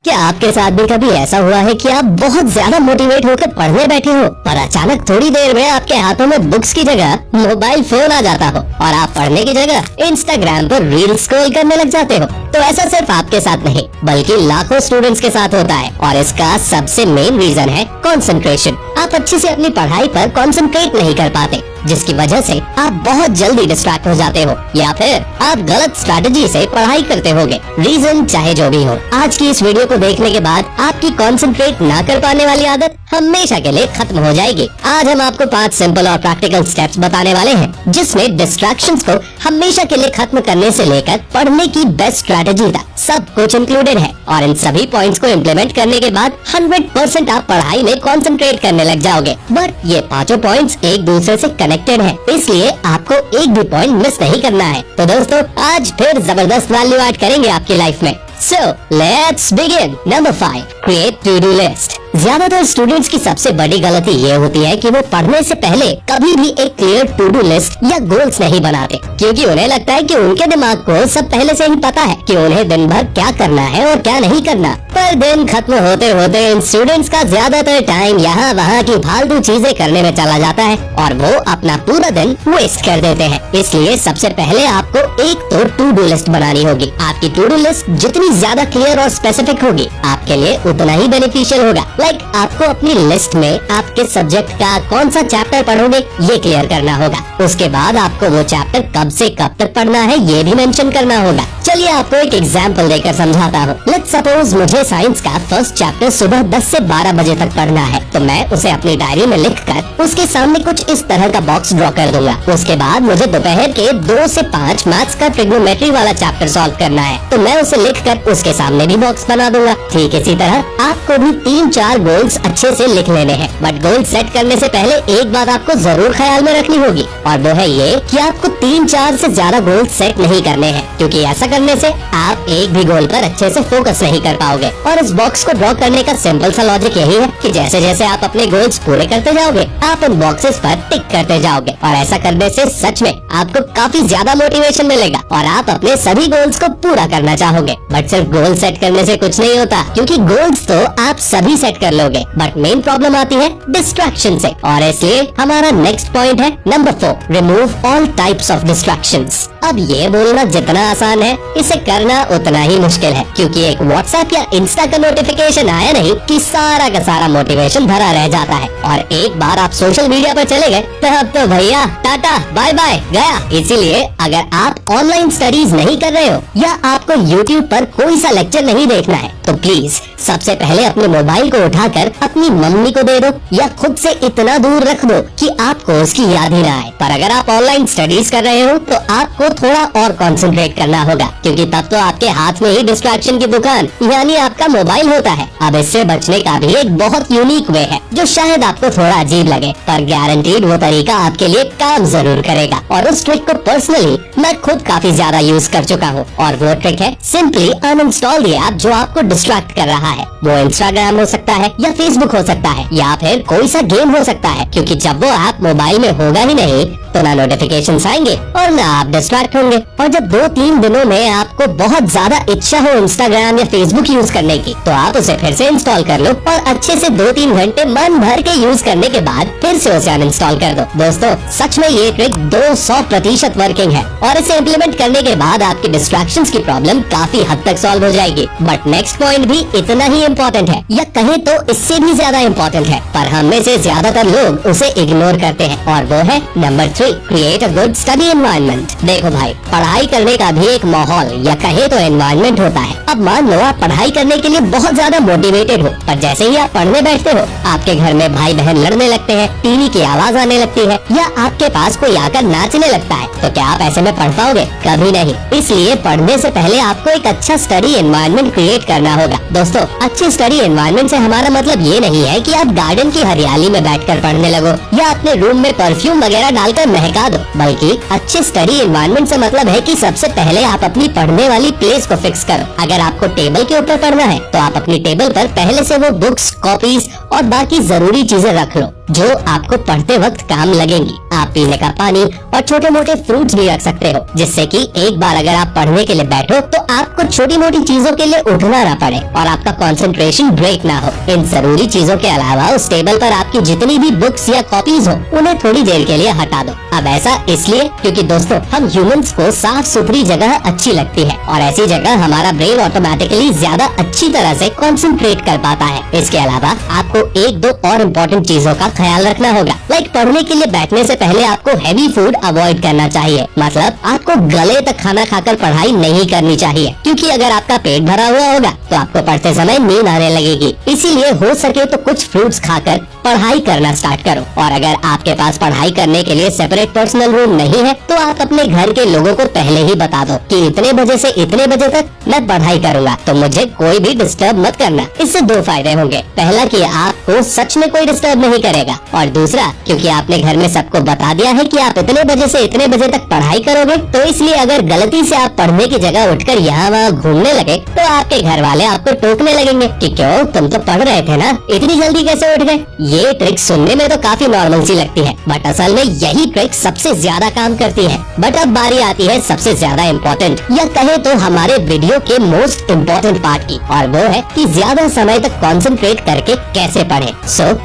क्या आपके साथ भी कभी ऐसा हुआ है कि आप बहुत ज्यादा मोटिवेट होकर पढ़ने बैठे हो और अचानक थोड़ी देर में आपके हाथों में बुक्स की जगह मोबाइल फोन आ जाता हो और आप पढ़ने की जगह इंस्टाग्राम पर रील स्क्रॉल करने लग जाते हो? तो ऐसा सिर्फ आपके साथ नहीं बल्कि लाखों स्टूडेंट्स के साथ होता है और इसका सबसे मेन रीजन है कंसंट्रेशन। आप अच्छे से अपनी पढ़ाई पर कंसंट्रेट नहीं कर पाते, जिसकी वजह से आप बहुत जल्दी डिस्ट्रैक्ट हो जाते हो या फिर आप गलत स्ट्रैटेजी से पढ़ाई करते होगे। रीजन चाहे जो भी हो, आज की इस वीडियो को देखने के बाद आपकी कंसंट्रेट ना कर पाने वाली आदत हमेशा के लिए खत्म हो जाएगी। आज हम आपको 5 सिंपल और प्रैक्टिकल स्टेप्स बताने वाले हैं जिसमें डिस्ट्रैक्शंस को हमेशा के लिए खत्म करने से लेकर पढ़ने की बेस्ट स्ट्रैटेजी तक सब कुछ इंक्लूडेड है और इन सभी पॉइंट्स को इम्प्लीमेंट करने के बाद 100% आप पढ़ाई में कंसंट्रेट करने लग जाओगे। बट ये पांचों पॉइंट्स एक दूसरे से कनेक्टेड है, इसलिए आपको एक भी पॉइंट मिस नहीं करना है। तो दोस्तों, आज फिर जबरदस्त वैल्यू ऐड करेंगे आपकी लाइफ में। So let's begin. Number 5. Create to-do list. ज्यादातर स्टूडेंट्स की सबसे बड़ी गलती ये होती है कि वो पढ़ने से पहले कभी भी एक क्लियर टू डू लिस्ट या गोल्स नहीं बनाते, क्योंकि उन्हें लगता है कि उनके दिमाग को सब पहले से ही पता है कि उन्हें दिन भर क्या करना है और क्या नहीं करना। पर दिन खत्म होते होते इन स्टूडेंट्स का ज्यादातर टाइम यहाँ वहाँ की फालतू चीजें करने में चला जाता है और वो अपना पूरा दिन वेस्ट कर देते हैं। इसलिए सबसे पहले आपको एक तो टू डू लिस्ट बनानी होगी। आपकी टू डू लिस्ट जितनी ज्यादा क्लियर और स्पेसिफिक होगी, आपके लिए उतना ही बेनिफिशियल होगा। आपको अपनी लिस्ट में आपके सब्जेक्ट का कौन सा चैप्टर पढ़ोगे ये क्लियर करना होगा। उसके बाद आपको वो चैप्टर कब से कब तक पढ़ना है ये भी मेंशन करना होगा। चलिए आपको एक एग्जांपल देकर समझाता हूँ। लेट्स सपोज मुझे साइंस का फर्स्ट चैप्टर सुबह 10 से 12 बजे तक पढ़ना है, तो मैं उसे अपनी डायरी में लिखकर उसके सामने कुछ इस तरह का बॉक्स ड्रॉ कर दूंगा। उसके बाद मुझे दोपहर के 2 से 5 मैथ्स का ट्रिग्नोमेट्री वाला चैप्टर सॉल्व करना है, तो मैं उसे लिखकर उसके सामने भी बॉक्स बना दूंगा। ठीक इसी तरह आपको भी 3-4 गोल्स अच्छे से लिख लेने हैं। बट गोल सेट करने से पहले एक बात आपको जरूर ख्याल में रखनी होगी और वो है ये कि आपको 3-4 से ज्यादा गोल सेट नहीं करने हैं, क्योंकि ऐसा करने से आप एक भी गोल पर अच्छे से फोकस नहीं कर पाओगे। और इस बॉक्स को ड्रॉ करने का सिंपल सा लॉजिक यही है कि जैसे जैसे आप अपने गोल्स पूरे करते जाओगे, आप उन बॉक्सेस पर टिक करते जाओगे और ऐसा करने से सच में आपको काफी ज्यादा मोटिवेशन मिलेगा और आप अपने सभी गोल्स को पूरा करना चाहोगे। बट सिर्फ गोल सेट करने से कुछ नहीं होता, क्योंकि गोल्स तो आप सभी सेट कर लोगे, बट मेन प्रॉब्लम आती है डिस्ट्रैक्शन से। और इसलिए हमारा नेक्स्ट पॉइंट है number 4, remove all types of distractions. अब ये बोलना जितना आसान है, इसे करना उतना ही मुश्किल है, क्योंकि एक व्हाट्सएप या इंस्टा का नोटिफिकेशन आया नहीं कि सारा का सारा मोटिवेशन भरा रह जाता है और एक बार आप सोशल मीडिया पर चले गए तो अब तो भैया टाटा बाय बाय गया। इसीलिए अगर आप ऑनलाइन स्टडीज नहीं कर रहे हो या आपको यूट्यूब पर कोई सा लेक्चर नहीं देखना है, तो प्लीज सबसे पहले अपने मोबाइल को उठाकर अपनी मम्मी को दे दो या खुद से इतना दूर रख दो कि आपको उसकी याद ही ना आए। पर अगर आप ऑनलाइन स्टडीज कर रहे हो तो आपको थोड़ा और कंसंट्रेट करना होगा, क्योंकि तब तो आपके हाथ में ही डिस्ट्रैक्शन की दुकान यानी आपका मोबाइल होता है। अब इससे बचने का भी एक बहुत यूनिक वे है जो शायद आपको थोड़ा अजीब लगे, पर गारंटीड वो तरीका आपके लिए काम जरूर करेगा। और उस ट्रिक को पर्सनली मैं खुद काफी ज्यादा यूज कर चुका हूँ और वो ट्रिक है सिंपली अनइंस्टॉल द ऐप जो आपको डिस्ट्रैक्ट कर रहा है। वो इंस्टाग्राम हो सकता है या फेसबुक हो सकता है या फिर कोई सा गेम हो सकता है, क्योंकि जब वो ऐप मोबाइल में होगा ही नहीं तो ना नोटिफिकेशंस आएंगे और ना आप डिस्ट्रैक्ट होंगे। और जब 2-3 दिनों में आपको बहुत ज्यादा इच्छा हो इंस्टाग्राम या फेसबुक यूज करने की, तो आप उसे फिर से इंस्टॉल कर लो और अच्छे से 2-3 घंटे मन भर के यूज करने के बाद फिर से उसे अनइंस्टॉल कर दो। दोस्तों, सच में ये ट्रिक 200% वर्किंग है और इसे इम्प्लीमेंट करने के बाद आपकी डिस्ट्रैक्शंस की प्रॉब्लम काफी हद तक सॉल्व हो जाएगी। बट नेक्स्ट पॉइंट भी इतना ही इम्पोर्टेंट है, या कहें तो इससे भी ज्यादा इम्पोर्टेंट है, पर हम में से ज्यादातर लोग उसे इग्नोर करते हैं और वो है number 3, create a good study environment. देखो भाई, पढ़ाई करने का भी एक माहौल या कहे तो एनवायरनमेंट होता है। अब मान लो आप पढ़ाई करने के लिए बहुत ज्यादा मोटिवेटेड हो, पर जैसे ही आप पढ़ने बैठते हो आपके घर में भाई बहन लड़ने लगते हैं, टीवी की आवाज आने लगती है या आपके पास कोई आकर नाचने लगता है, तो क्या आप ऐसे में पढ़ पाओगे? कभी नहीं। इसलिए पढ़ने से पहले आपको एक अच्छा स्टडी एनवायरनमेंट क्रिएट करना होगा। दोस्तों, अच्छी स्टडी एनवायरनमेंट से हमारा मतलब ये नहीं है कि आप गार्डन की हरियाली में बैठकर पढ़ने लगो या अपने रूम में परफ्यूम वगैरह डालकर महका दो, बल्कि अच्छे स्टडी एनवायरनमेंट से मतलब है कि सबसे पहले आप अपनी पढ़ने वाली प्लेस को फिक्स करो। अगर आपको टेबल के ऊपर पढ़ना है तो आप अपनी टेबल पर पहले से वो बुक्स, कॉपीज और बाकी जरूरी चीजें रख लो। जो आपको पढ़ते वक्त काम लगेंगी। आप पीने का पानी और छोटे मोटे फ्रूट्स भी रख सकते हो, जिससे कि एक बार अगर आप पढ़ने के लिए बैठो तो आपको छोटी मोटी चीजों के लिए उठना ना पड़े और आपका कंसंट्रेशन ब्रेक ना हो। इन जरूरी चीजों के अलावा उस टेबल पर आपकी जितनी भी बुक्स या कॉपीज हो उन्हें थोड़ी देर के लिए हटा दो। अब ऐसा इसलिए क्योंकि दोस्तों हम ह्यूमंस को साफ सुथरी जगह अच्छी लगती है और ऐसी जगह हमारा ब्रेन ऑटोमेटिकली ज्यादा अच्छी तरह से कंसंट्रेट कर पाता है। इसके अलावा आपको एक दो और इम्पोर्टेंट चीजों का ख्याल रखना होगा। लाइक पढ़ने के लिए बैठने से पहले आपको हैवी फूड अवॉइड करना चाहिए। मतलब आपको गले तक खाना खाकर पढ़ाई नहीं करनी चाहिए, क्योंकि अगर आपका पेट भरा हुआ होगा तो आपको पढ़ते समय नींद आने लगेगी। इसीलिए हो सके तो कुछ फ्रूट्स खाकर पढ़ाई करना स्टार्ट करो। और अगर आपके पास पढ़ाई करने के लिए सेपरेट पर्सनल रूम नहीं है तो आप अपने घर के लोगों को पहले ही बता दो कि इतने बजे से इतने बजे तक मैं पढ़ाई करूंगा, तो मुझे कोई भी डिस्टर्ब मत करना। इससे दो फायदे होंगे। पहला कि आपको सच में कोई डिस्टर्ब नहीं करेगा, और दूसरा क्योंकि आपने घर में सबको बता दिया है कि आप इतने बजे से इतने बजे तक पढ़ाई करोगे, तो इसलिए अगर गलती से आप पढ़ने की जगह उठकर यहाँ वहाँ घूमने लगे तो आपके घर वाले आपको टोकने लगेंगे कि क्यों तुम तो पढ़ रहे थे ना, इतनी जल्दी कैसे उठ गए। ये ट्रिक सुनने में तो काफी नॉर्मल सी लगती है, बट असल में यही ट्रिक सबसे ज्यादा काम करती है। बट अब बारी आती है सबसे ज्यादा इम्पोर्टेंट, या कहे तो हमारे वीडियो के मोस्ट इम्पोर्टेंट पार्ट की, और वो है कि ज्यादा समय तक कंसंट्रेट करके कैसे पढ़े।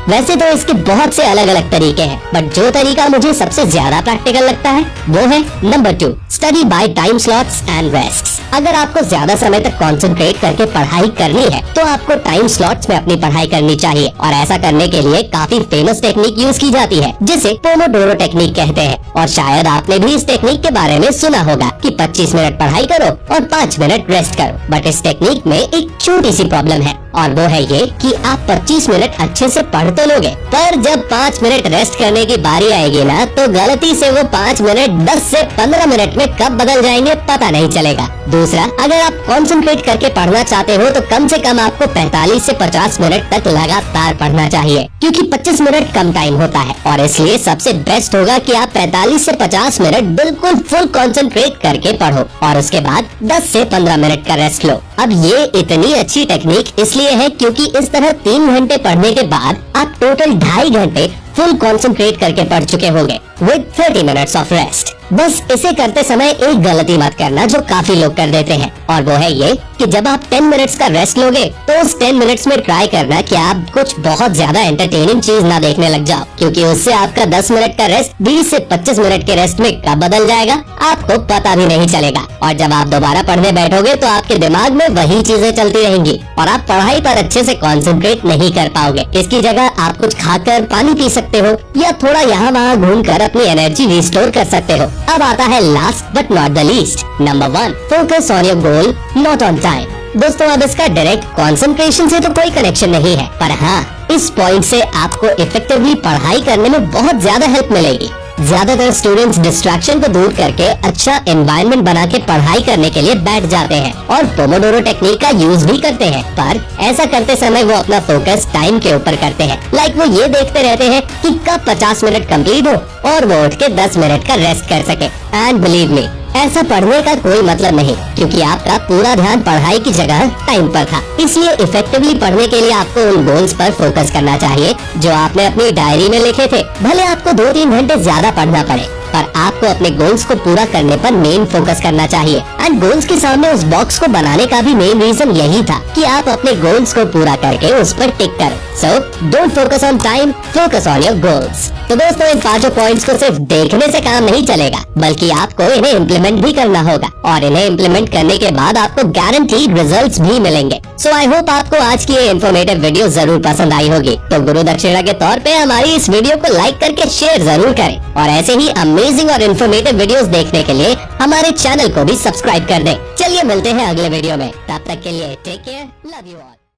वैसे तो इसके बहुत से अलग अलग तरीके हैं, बट जो तरीका मुझे सबसे ज्यादा प्रैक्टिकल लगता है वो है number 2, study by time slots and rests. अगर आपको ज्यादा समय तक कंसंट्रेट करके पढ़ाई करनी है तो आपको टाइम स्लॉट्स में अपनी पढ़ाई करनी चाहिए, और ऐसा करने के लिए काफी फेमस टेक्निक यूज की जाती है जिसे पोमोडोरो टेक्निक कहते हैं। और शायद आपने भी इस टेक्निक के बारे में सुना होगा कि 25 मिनट पढ़ाई करो और 5 मिनट रेस्ट करो। बट इस टेक्निक में एक छोटी सी प्रॉब्लम है, और वो है ये कि आप 25 मिनट अच्छे से पढ़ तो लोगे, पर जब 5 मिनट रेस्ट करने की बारी आएगी ना तो गलती से वो 5 मिनट 10 से 15 मिनट में कब बदल जाएंगे पता नहीं चलेगा। दूसरा, अगर आप कंसंट्रेट करके पढ़ना चाहते हो तो कम से कम आपको 45 से 50 मिनट तक लगातार पढ़ना चाहिए, क्योंकि 25 मिनट कम टाइम होता है, और इसलिए सबसे बेस्ट होगा कि आप 45 से 50 मिनट बिल्कुल फुल कंसंट्रेट करके पढ़ो और उसके बाद 10 से 15 मिनट का रेस्ट लो। अब ये इतनी अच्छी टेक्निक इसलिए है क्योंकि इस तरह 3 घंटे पढ़ने के बाद आप टोटल 2.5 घंटे फुल कंसंट्रेट करके पढ़ चुके होंगे विद 30 मिनट्स ऑफ रेस्ट। बस इसे करते समय एक गलती मत करना जो काफी लोग कर देते हैं, और वो है ये कि जब आप 10 मिनट्स का रेस्ट लोगे तो उस 10 मिनट्स में ट्राई करना कि आप कुछ बहुत ज्यादा एंटरटेनिंग चीज ना देखने लग जाओ, क्योंकि उससे आपका 10 मिनट का रेस्ट 20 से 25 मिनट के रेस्ट में कब बदल जाएगा आपको पता भी नहीं चलेगा। और जब आप दोबारा पढ़ने बैठोगे तो आपके दिमाग में वही चीजें चलती रहेंगी और आप पढ़ाई पर अच्छे से कंसंट्रेट नहीं कर पाओगे। इसकी जगह आप कुछ खाकर पानी पी सकते हो या थोड़ा यहाँ वहाँ घूमकर अपनी एनर्जी रिस्टोर कर सकते हो। अब आता है last but not the least, number 1, focus on your goal not on time. दोस्तों अब इसका डायरेक्ट कंसंट्रेशन से तो कोई कनेक्शन नहीं है, पर हाँ इस पॉइंट से आपको इफेक्टिवली पढ़ाई करने में बहुत ज्यादा हेल्प मिलेगी। ज्यादातर स्टूडेंट्स डिस्ट्रैक्शन को दूर करके अच्छा एनवायरनमेंट बना के पढ़ाई करने के लिए बैठ जाते हैं और पोमोडोरो टेक्निक का यूज भी करते हैं, पर ऐसा करते समय वो अपना फोकस टाइम के ऊपर करते हैं। लाइक वो ये देखते रहते हैं कि कब 50 मिनट कंप्लीट हो और वो उठ के 10 मिनट का रेस्ट कर सके। एंड बिलीव मी, ऐसा पढ़ने का कोई मतलब नहीं, क्योंकि आपका पूरा ध्यान पढ़ाई की जगह टाइम पर था। इसलिए इफेक्टिवली पढ़ने के लिए आपको उन गोल्स पर फोकस करना चाहिए जो आपने अपनी डायरी में लिखे थे। भले आपको 2-3 घंटे ज्यादा पढ़ना पड़े, पर आपको अपने गोल्स को पूरा करने पर मेन फोकस करना चाहिए। एंड गोल्स के सामने उस बॉक्स को बनाने का भी मेन रीजन यही था कि आप अपने गोल्स को पूरा करके उस पर टिक करो। So don't focus on time, focus on your goals. तो दोस्तों इन 5 पॉइंट्स को सिर्फ देखने से काम नहीं चलेगा, बल्कि आपको इन्हें इम्प्लीमेंट भी करना होगा, और इन्हें इम्प्लीमेंट करने के बाद आपको गारंटीड रिजल्ट्स भी मिलेंगे। सो आई होप आपको आज की ये इन्फॉर्मेटिव वीडियो जरूर पसंद आई होगी। तो गुरु दक्षिणा के तौर पे हमारी इस वीडियो को लाइक करके शेयर जरूर करें, और ऐसे ही अमेजिंग और इन्फॉर्मेटिव वीडियोस देखने के लिए हमारे चैनल को भी सब्सक्राइब कर दें। चलिए मिलते हैं अगले वीडियो में, तब तक के लिए take care, love you all.